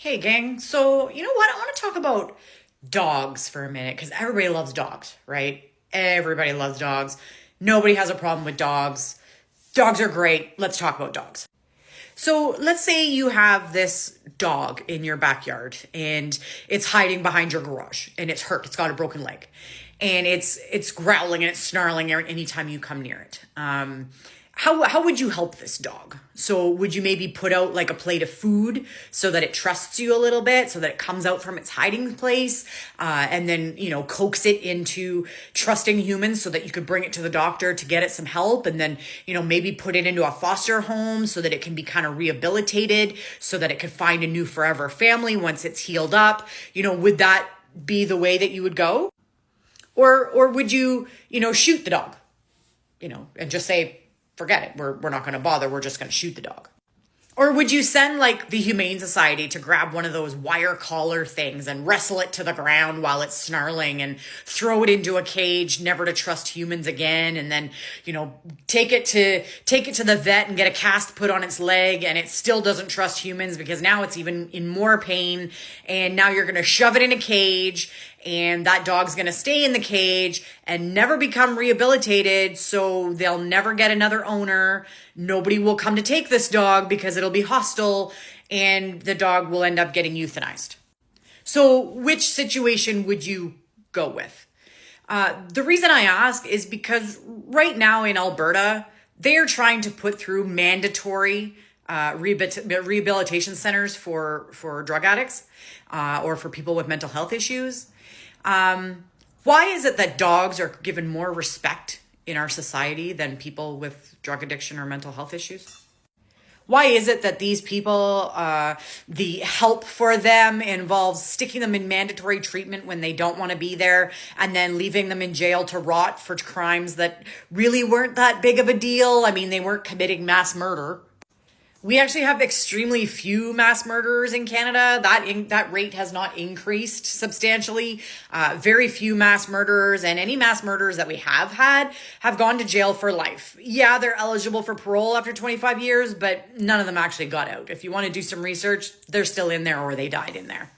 Hey, gang. So, you know what? I want to talk about dogs for a minute because everybody loves dogs, right? Everybody loves dogs. Nobody has a problem with dogs. Dogs are great. Let's talk about dogs. So, let's say you have this dog in your backyard and it's hiding behind your garage and it's hurt. It's got a broken leg. And it's growling and it's snarling anytime you come near it. How would you help this dog? So would you maybe put out like a plate of food so that it trusts you a little bit, so that it comes out from its hiding place, and then coax it into trusting humans so that you could bring it to the doctor to get it some help, and then maybe put it into a foster home so that it can be kind of rehabilitated, so that it could find a new forever family once it's healed up. Would that be the way that you would go? Or would you, shoot the dog, and just say, forget it. We're not going to bother. We're just going to shoot the dog. Or would you send like the Humane Society to grab one of those wire collar things and wrestle it to the ground while it's snarling and throw it into a cage, never to trust humans again, and then, take it to the vet and get a cast put on its leg, and it still doesn't trust humans because now it's even in more pain, and now you're going to shove it in a cage, and that dog's going to stay in the cage and never become rehabilitated, so they'll never get another owner. Nobody will come to take this dog because it'll be hostile, and the dog will end up getting euthanized. So which situation would you go with? The reason I ask is because right now in Alberta, they are trying to put through mandatory rehabilitation centers for drug addicts or for people with mental health issues. Why is it that dogs are given more respect in our society than people with drug addiction or mental health issues? Why is it that these people, the help for them involves sticking them in mandatory treatment when they don't want to be there and then leaving them in jail to rot for crimes that really weren't that big of a deal? I mean, they weren't committing mass murder. We actually have extremely few mass murderers in Canada. That rate has not increased substantially. Very few mass murderers, and any mass murderers that we have had have gone to jail for life. Yeah, they're eligible for parole after 25 years, but none of them actually got out. If you want to do some research, they're still in there or they died in there.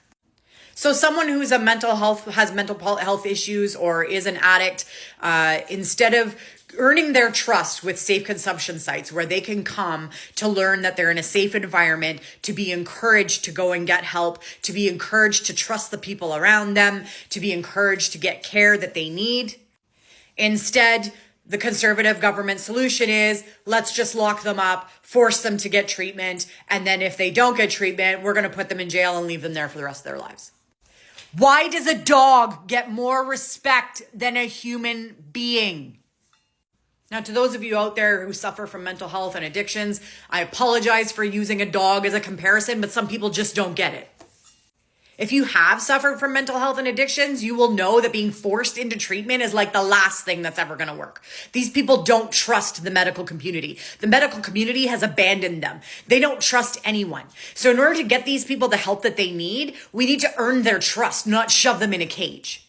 So someone who's has mental health issues or is an addict, instead of earning their trust with safe consumption sites where they can come to learn that they're in a safe environment, to be encouraged to go and get help, to be encouraged to trust the people around them, to be encouraged to get care that they need. Instead, the conservative government solution is let's just lock them up, force them to get treatment, and then if they don't get treatment, we're going to put them in jail and leave them there for the rest of their lives. Why does a dog get more respect than a human being? Now, to those of you out there who suffer from mental health and addictions, I apologize for using a dog as a comparison, but some people just don't get it. If you have suffered from mental health and addictions, you will know that being forced into treatment is like the last thing that's ever going to work. These people don't trust the medical community. The medical community has abandoned them. They don't trust anyone. So in order to get these people the help that they need, we need to earn their trust, not shove them in a cage.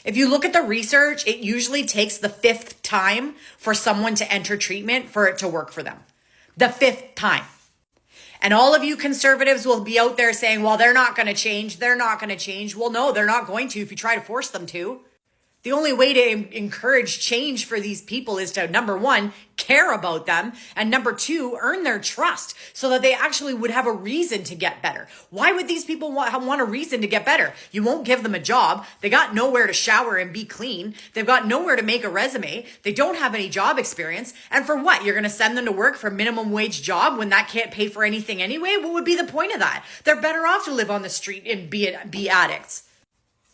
If you look at the research, it usually takes the 5th time for someone to enter treatment for it to work for them. The 5th time. And all of you conservatives will be out there saying, well, they're not going to change. They're not going to change. Well, no, they're not going to if you try to force them to. The only way to encourage change for these people is to, number one, care about them, and number two, earn their trust so that they actually would have a reason to get better. Why would these people want a reason to get better? You won't give them a job. They got nowhere to shower and be clean. They've got nowhere to make a resume. They don't have any job experience. And for what? You're going to send them to work for a minimum wage job when that can't pay for anything anyway? What would be the point of that? They're better off to live on the street and be addicts.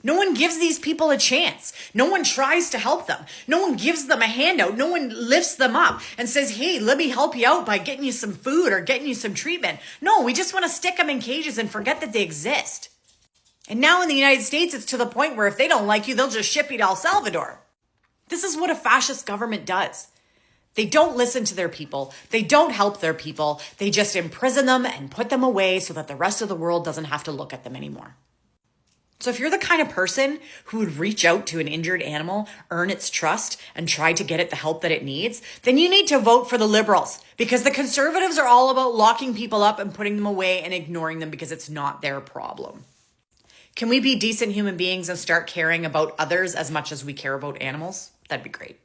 No one gives these people a chance. No one tries to help them. No one gives them a handout. No one lifts them up and says, hey, let me help you out by getting you some food or getting you some treatment. No, we just want to stick them in cages and forget that they exist. And now in the United States, it's to the point where if they don't like you, they'll just ship you to El Salvador. This is what a fascist government does. They don't listen to their people. They don't help their people. They just imprison them and put them away so that the rest of the world doesn't have to look at them anymore. So if you're the kind of person who would reach out to an injured animal, earn its trust, and try to get it the help that it needs, then you need to vote for the Liberals, because the Conservatives are all about locking people up and putting them away and ignoring them because it's not their problem. Can we be decent human beings and start caring about others as much as we care about animals? That'd be great.